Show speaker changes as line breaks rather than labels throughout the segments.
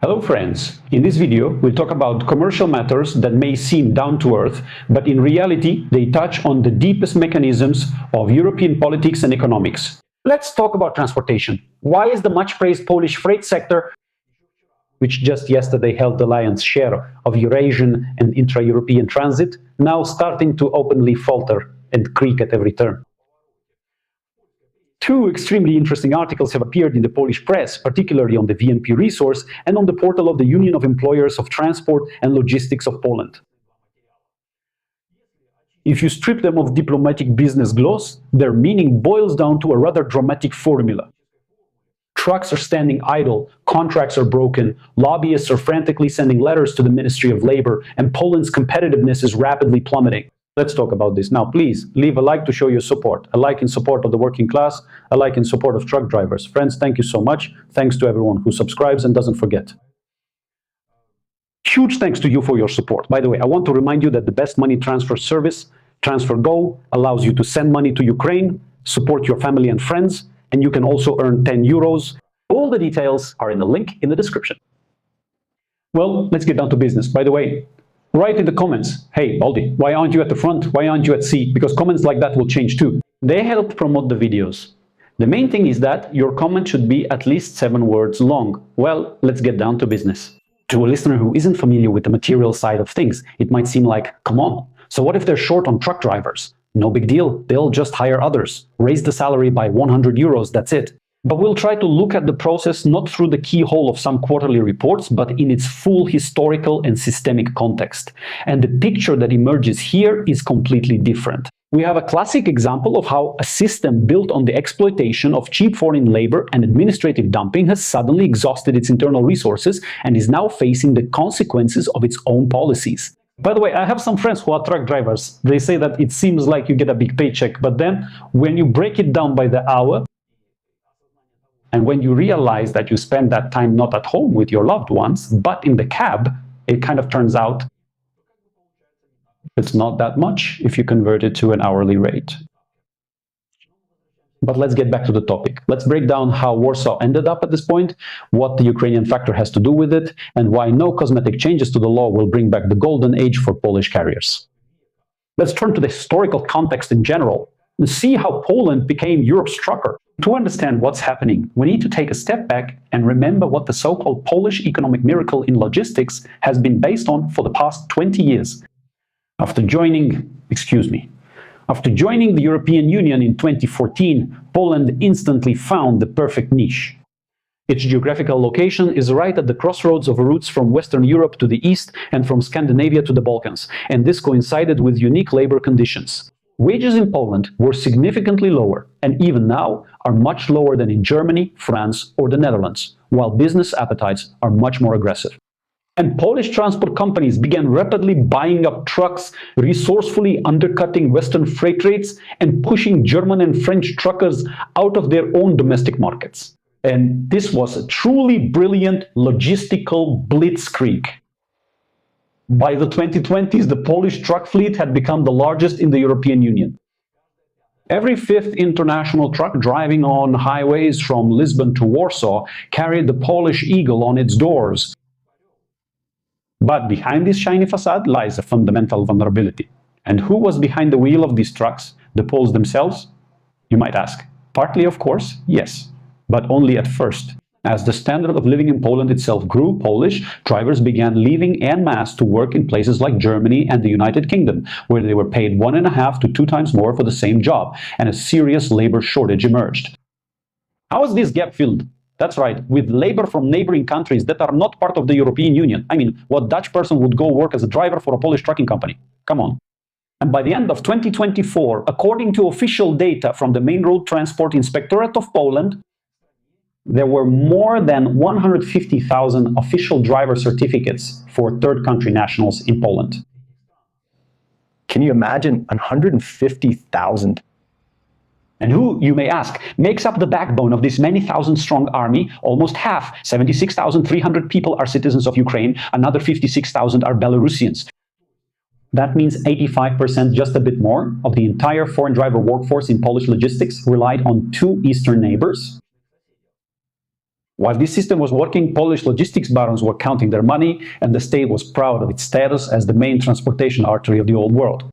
Hello friends, in this video we'll talk about commercial matters that may seem down to earth, but in reality they touch on the deepest mechanisms of European politics and economics. Let's talk about transportation. Why is the much praised Polish freight sector, which just yesterday held the lion's share of Eurasian and intra-European transit, now starting to openly falter and creak at every turn? Two extremely interesting articles have appeared in the Polish press, particularly on the VNP resource and on the portal of the Union of Employers of Transport and Logistics of Poland. If you strip them of diplomatic business gloss, their meaning boils down to a rather dramatic formula. Trucks are standing idle, contracts are broken, lobbyists are frantically sending letters to the Ministry of Labor, and Poland's competitiveness is rapidly plummeting. Let's talk about this. Now, please leave a like to show your support. A like in support of the working class, a like in support of truck drivers. Friends, thank you so much. Thanks to everyone who subscribes and doesn't forget. Huge thanks to you for your support. By the way, I want to remind you that the best money transfer service, TransferGo, allows you to send money to Ukraine, support your family and friends, and you can also earn 10 euros. All the details are in the link in the description. Well, let's get down to business. By the way, write in the comments, hey, Baldi, why aren't you at the front? Why aren't you at C? Because comments like that will change too. They help promote the videos. The main thing is that your comment should be at least 7 words long. Well, let's get down to business. To a listener who isn't familiar with the material side of things, it might seem like, come on, so what if they're short on truck drivers? No big deal, they'll just hire others. Raise the salary by 100 euros, that's it. But we'll try to look at the process not through the keyhole of some quarterly reports, but in its full historical and systemic context. And the picture that emerges here is completely different. We have a classic example of how a system built on the exploitation of cheap foreign labor and administrative dumping has suddenly exhausted its internal resources and is now facing the consequences of its own policies. By the way, I have some friends who are truck drivers. They say that it seems like you get a big paycheck, but then when you break it down by the hour, and when you realize that you spend that time not at home with your loved ones, but in the cab, it kind of turns out it's not that much if you convert it to an hourly rate. But let's get back to the topic. Let's break down how Warsaw ended up at this point, what the Ukrainian factor has to do with it, and why no cosmetic changes to the law will bring back the golden age for Polish carriers. Let's turn to the historical context in general and see how Poland became Europe's trucker. To understand what's happening, we need to take a step back and remember what the so-called Polish economic miracle in logistics has been based on for the past 20 years. After joining the European Union in 2014, Poland instantly found the perfect niche. Its geographical location is right at the crossroads of routes from Western Europe to the east and from Scandinavia to the Balkans, and this coincided with unique labor conditions. Wages in Poland were significantly lower, and even now are much lower than in Germany, France, or the Netherlands, while business appetites are much more aggressive. And Polish transport companies began rapidly buying up trucks, resourcefully undercutting Western freight rates, and pushing German and French truckers out of their own domestic markets. And this was a truly brilliant logistical blitzkrieg. By the 2020s, the Polish truck fleet had become the largest in the European Union. Every 5th international truck driving on highways from Lisbon to Warsaw carried the Polish eagle on its doors. But behind this shiny facade lies a fundamental vulnerability. And who was behind the wheel of these trucks? The Poles themselves? You might ask. Partly, of course, yes, but only at first. As the standard of living in Poland itself grew, Polish drivers began leaving en masse to work in places like Germany and the United Kingdom, where they were paid 1.5 to 2 times more for the same job, and a serious labor shortage emerged. How is this gap filled? That's right, with labor from neighboring countries that are not part of the European Union. I mean, what Dutch person would go work as a driver for a Polish trucking company? Come on. And by the end of 2024, according to official data from the Main Road Transport Inspectorate of Poland, there were more than 150,000 official driver certificates for third country nationals in Poland.
Can you imagine 150,000?
And who, you may ask, makes up the backbone of this many thousand strong army? Almost half, 76,300 people, are citizens of Ukraine, another 56,000 are Belarusians. That means 85%, just a bit more, of the entire foreign driver workforce in Polish logistics relied on 2 eastern neighbors. While this system was working, Polish logistics barons were counting their money, and the state was proud of its status as the main transportation artery of the old world.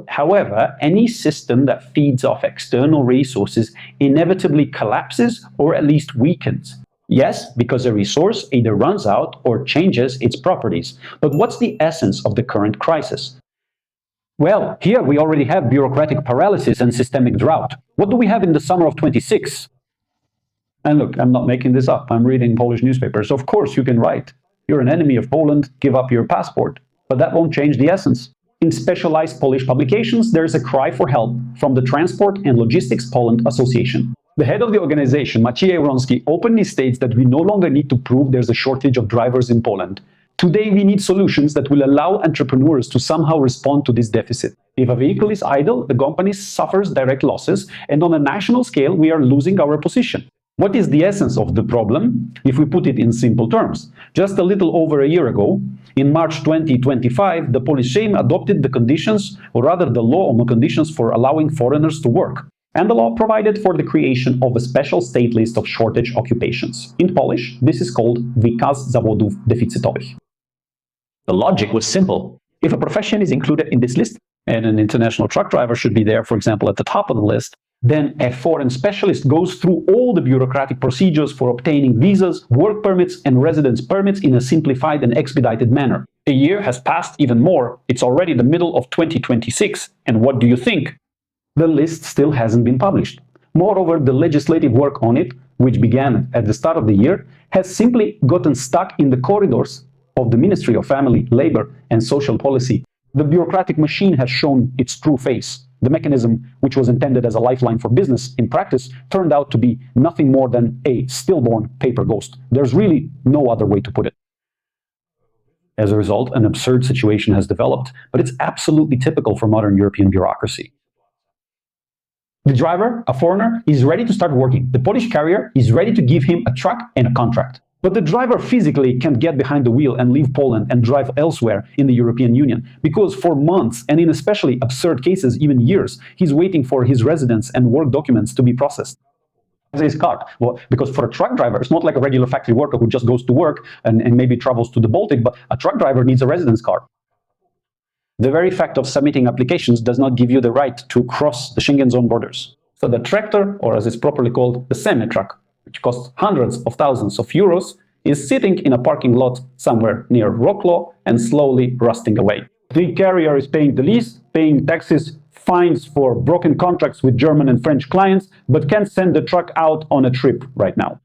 However, any system that feeds off external resources inevitably collapses or at least weakens. Yes, because a resource either runs out or changes its properties. But what's the essence of the current crisis? Well, here we already have bureaucratic paralysis and systemic drought. What do we have in the summer of 26? And look, I'm not making this up. I'm reading Polish newspapers. Of course, you can write, "You're an enemy of Poland, give up your passport." But that won't change the essence. In specialized Polish publications, there is a cry for help from the Transport and Logistics Poland Association. The head of the organization, Maciej Wronski, openly states that we no longer need to prove there's a shortage of drivers in Poland. Today, we need solutions that will allow entrepreneurs to somehow respond to this deficit. If a vehicle is idle, the company suffers direct losses, and on a national scale, we are losing our position. What is the essence of the problem? If we put it in simple terms, just a little over a year ago, in March 2025, the Polish Sejm adopted the conditions, or rather the law on the conditions for allowing foreigners to work. And the law provided for the creation of a special state list of shortage occupations. In Polish, this is called Wykaz Zawodów Deficytowych.
The logic was simple. If a profession is included in this list,
and an international truck driver should be there, for example, at the top of the list, then a foreign specialist goes through all the bureaucratic procedures for obtaining visas, work permits, and residence permits in a simplified and expedited manner. A year has passed, even more. It's already the middle of 2026, and what do you think? The list still hasn't been published. Moreover, the legislative work on it, which began at the start of the year, has simply gotten stuck in the corridors of the Ministry of Family, Labor, and Social Policy. The bureaucratic machine has shown its true face. The mechanism, which was intended as a lifeline for business, in practice turned out to be nothing more than a stillborn paper ghost. There's really no other way to put it. As a result, an absurd situation has developed, but it's absolutely typical for modern European bureaucracy. The driver, a foreigner, is ready to start working. The Polish carrier is ready to give him a truck and a contract. But the driver physically can't get behind the wheel and leave Poland and drive elsewhere in the European Union, because for months, and in especially absurd cases, even years, he's waiting for his residence and work documents to be processed. His card. Well, because for a truck driver, it's not like a regular factory worker who just goes to work and maybe travels to the Baltic, but a truck driver needs a residence card. The very fact of submitting applications does not give you the right to cross the Schengen zone borders. So the tractor, or as it's properly called, the semi-truck, which costs hundreds of thousands of euros, is sitting in a parking lot somewhere near Wrocław and slowly rusting away. The carrier is paying the lease, paying taxes, fines for broken contracts with German and French clients, but can't send the truck out on a trip right now.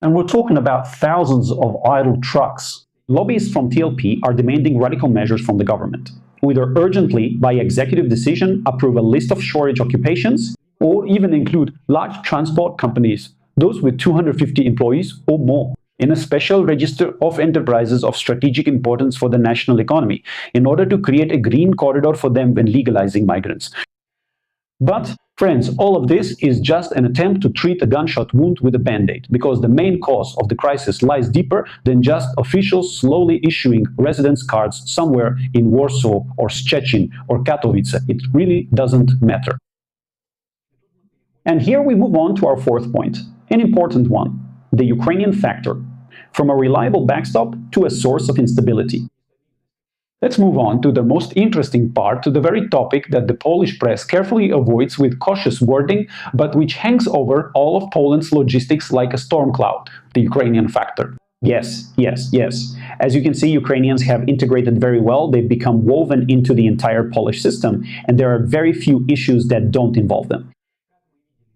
And we're talking about thousands of idle trucks. Lobbyists from TLP are demanding radical measures from the government. Either urgently, by executive decision, approve a list of shortage occupations, or even include large transport companies, those with 250 employees or more, in a special register of enterprises of strategic importance for the national economy, in order to create a green corridor for them when legalizing migrants. But, friends, all of this is just an attempt to treat a gunshot wound with a band-aid, because the main cause of the crisis lies deeper than just officials slowly issuing residence cards somewhere in Warsaw or Szczecin or Katowice. It really doesn't matter. And here we move on to our fourth point, an important one, the Ukrainian factor, from a reliable backstop to a source of instability. Let's move on to the most interesting part, to the very topic that the Polish press carefully avoids with cautious wording, but which hangs over all of Poland's logistics like a storm cloud, the Ukrainian factor. Yes, yes, yes. As you can see, Ukrainians have integrated very well. They've become woven into the entire Polish system, and there are very few issues that don't involve them.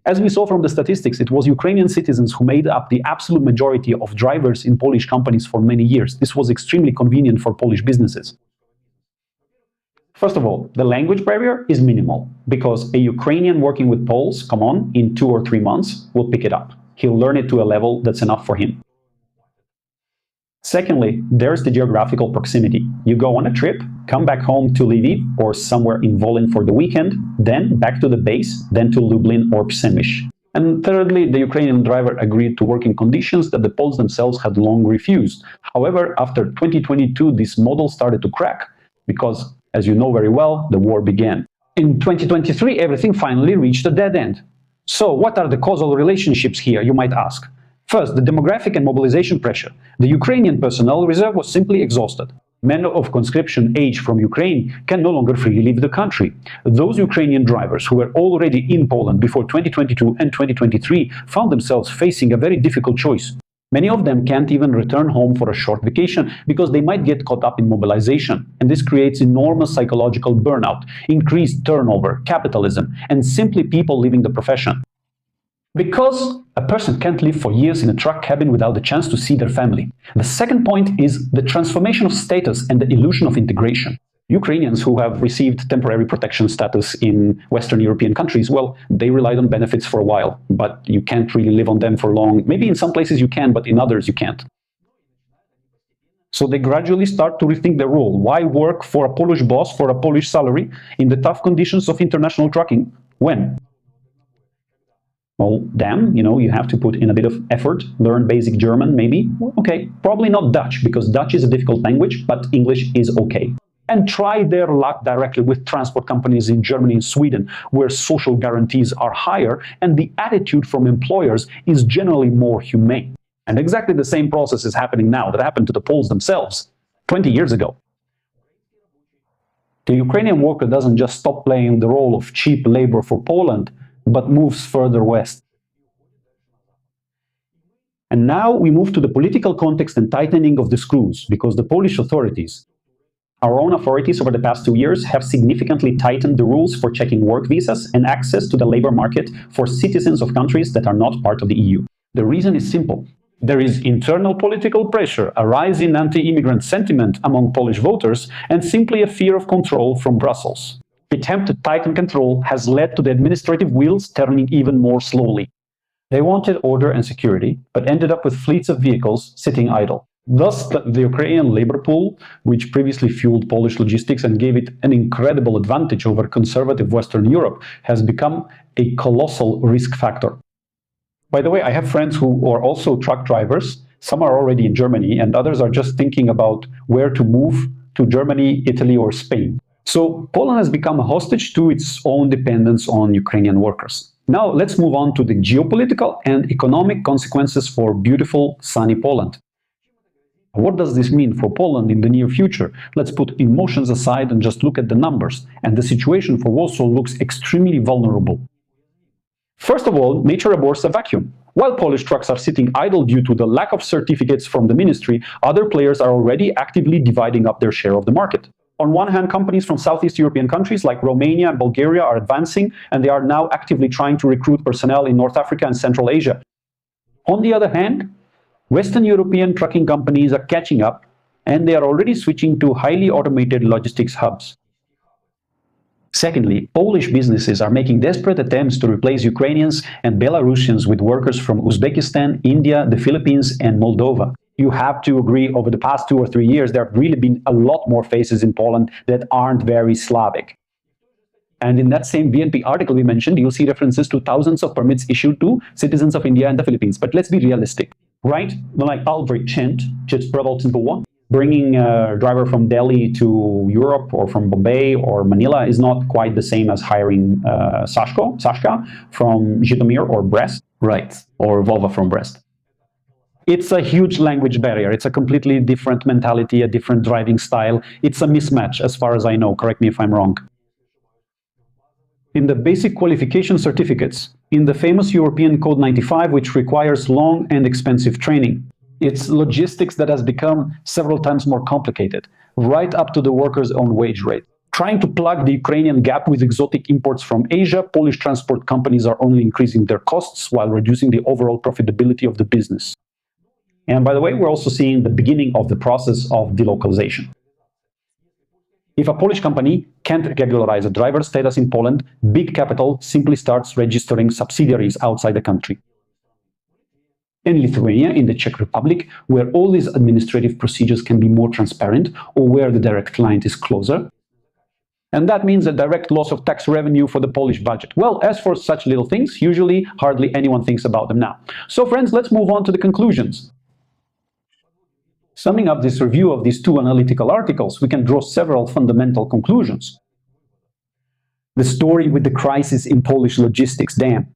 As we saw from the statistics, it was Ukrainian citizens who made up the absolute majority of drivers in Polish companies for many years. This was extremely convenient for Polish businesses. First of all, the language barrier is minimal, because a Ukrainian working with Poles, come on, in 2 or 3 months, will pick it up. He'll learn it to a level that's enough for him. Secondly, there's the geographical proximity. You go on a trip, come back home to Lviv or somewhere in Volyn for the weekend, then back to the base, then to Lublin or Przemyśl. And thirdly, the Ukrainian driver agreed to working conditions that the Poles themselves had long refused. However, after 2022, this model started to crack, because, as you know very well, the war began. In 2023, everything finally reached a dead end. So what are the causal relationships here, you might ask? First, the demographic and mobilization pressure. The Ukrainian personnel reserve was simply exhausted. Men of conscription age from Ukraine can no longer freely leave the country. Those Ukrainian drivers who were already in Poland before 2022 and 2023 found themselves facing a very difficult choice. Many of them can't even return home for a short vacation because they might get caught up in mobilization, and this creates enormous psychological burnout, increased turnover, capitalism, and simply people leaving the profession. Because a person can't live for years in a truck cabin without the chance to see their family. The second point is the transformation of status and the illusion of integration. Ukrainians who have received temporary protection status in Western European countries, well, they relied on benefits for a while, but you can't really live on them for long. Maybe in some places you can, but in others you can't. So they gradually start to rethink their role. Why work for a Polish boss for a Polish salary in the tough conditions of international trucking? When? Well, damn, you have to put in a bit of effort, learn basic German, maybe. Okay, probably not Dutch, because Dutch is a difficult language, but English is okay. And try their luck directly with transport companies in Germany and Sweden, where social guarantees are higher and the attitude from employers is generally more humane. And exactly the same process is happening now that happened to the Poles themselves 20 years ago. The Ukrainian worker doesn't just stop playing the role of cheap labor for Poland, but moves further west. And now we move to the political context and tightening of the screws, because the Polish authorities, our own authorities over the past 2 years, have significantly tightened the rules for checking work visas and access to the labor market for citizens of countries that are not part of the EU. The reason is simple. There is internal political pressure, a rise in anti-immigrant sentiment among Polish voters, and simply a fear of control from Brussels. The attempt to tighten control has led to the administrative wheels turning even more slowly. They wanted order and security, but ended up with fleets of vehicles sitting idle. Thus, the Ukrainian labor pool, which previously fueled Polish logistics and gave it an incredible advantage over conservative Western Europe, has become a colossal risk factor. By the way, I have friends who are also truck drivers. Some are already in Germany, and others are just thinking about where to move to Germany, Italy, or Spain. So Poland has become a hostage to its own dependence on Ukrainian workers. Now let's move on to the geopolitical and economic consequences for beautiful, sunny Poland. What does this mean for Poland in the near future? Let's put emotions aside and just look at the numbers. And the situation for Warsaw looks extremely vulnerable. First of all, nature abhors a vacuum. While Polish trucks are sitting idle due to the lack of certificates from the ministry, other players are already actively dividing up their share of the market. On one hand, companies from Southeast European countries like Romania and Bulgaria are advancing, and they are now actively trying to recruit personnel in North Africa and Central Asia. On the other hand, Western European trucking companies are catching up, and they are already switching to highly automated logistics hubs. Secondly, Polish businesses are making desperate attempts to replace Ukrainians and Belarusians with workers from Uzbekistan, India, the Philippines, and Moldova. You have to agree, over the past 2 or 3 years, there have really been a lot more faces in Poland that aren't very Slavic. And in that same BNP article we mentioned, you'll see references to thousands of permits issued to citizens of India and the Philippines. But let's be realistic, right? Like Albrecht Chint, bringing a driver from Delhi to Europe or from Bombay or Manila is not quite the same as hiring Sashka from Zhytomyr or Brest. Right, or Vova from Brest. It's a huge language barrier. It's a completely different mentality, a different driving style. It's a mismatch, as far as I know. Correct me if I'm wrong. In the basic qualification certificates, in the famous European Code 95, which requires long and expensive training, it's logistics that has become several times more complicated, right up to the worker's own wage rate. Trying to plug the Ukrainian gap with exotic imports from Asia, Polish transport companies are only increasing their costs while reducing the overall profitability of the business. And by the way, we're also seeing the beginning of the process of delocalization. If a Polish company can't regularize a driver's status in Poland, big capital simply starts registering subsidiaries outside the country. In Lithuania, in the Czech Republic, where all these administrative procedures can be more transparent, or where the direct client is closer. And that means a direct loss of tax revenue for the Polish budget. Well, as for such little things, usually hardly anyone thinks about them now. So friends, let's move on to the conclusions. Summing up this review of these 2 analytical articles, we can draw several fundamental conclusions. The story with the crisis in Polish logistics, damn.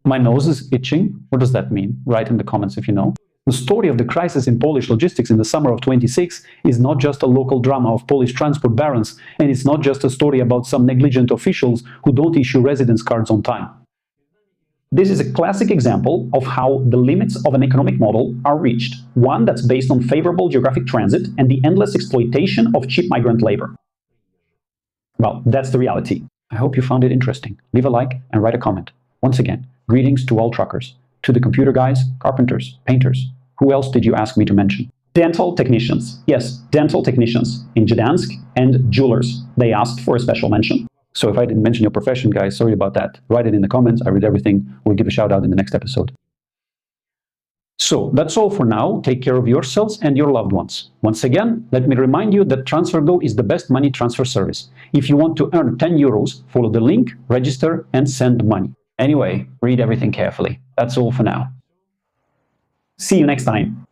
My nose is itching. What does that mean? Write in the comments if you know. The story of the crisis in Polish logistics in the summer of 26 is not just a local drama of Polish transport barons, and it's not just a story about some negligent officials who don't issue residence cards on time. This is a classic example of how the limits of an economic model are reached, one that's based on favorable geographic transit and the endless exploitation of cheap migrant labor. Well, that's the reality. I hope you found it interesting. Leave a like and write a comment. Once again, greetings to all truckers, to the computer guys, carpenters, painters. Who else did you ask me to mention? Dental technicians. Yes, dental technicians in Gdansk, and jewelers. They asked for a special mention. So if I didn't mention your profession, guys, sorry about that. Write it in the comments. I read everything. We'll give a shout out in the next episode. So that's all for now. Take care of yourselves and your loved ones. Once again, let me remind you that TransferGo is the best money transfer service. If you want to earn 10 euros, follow the link, register, and send money. Anyway, read everything carefully. That's all for now. See you next time.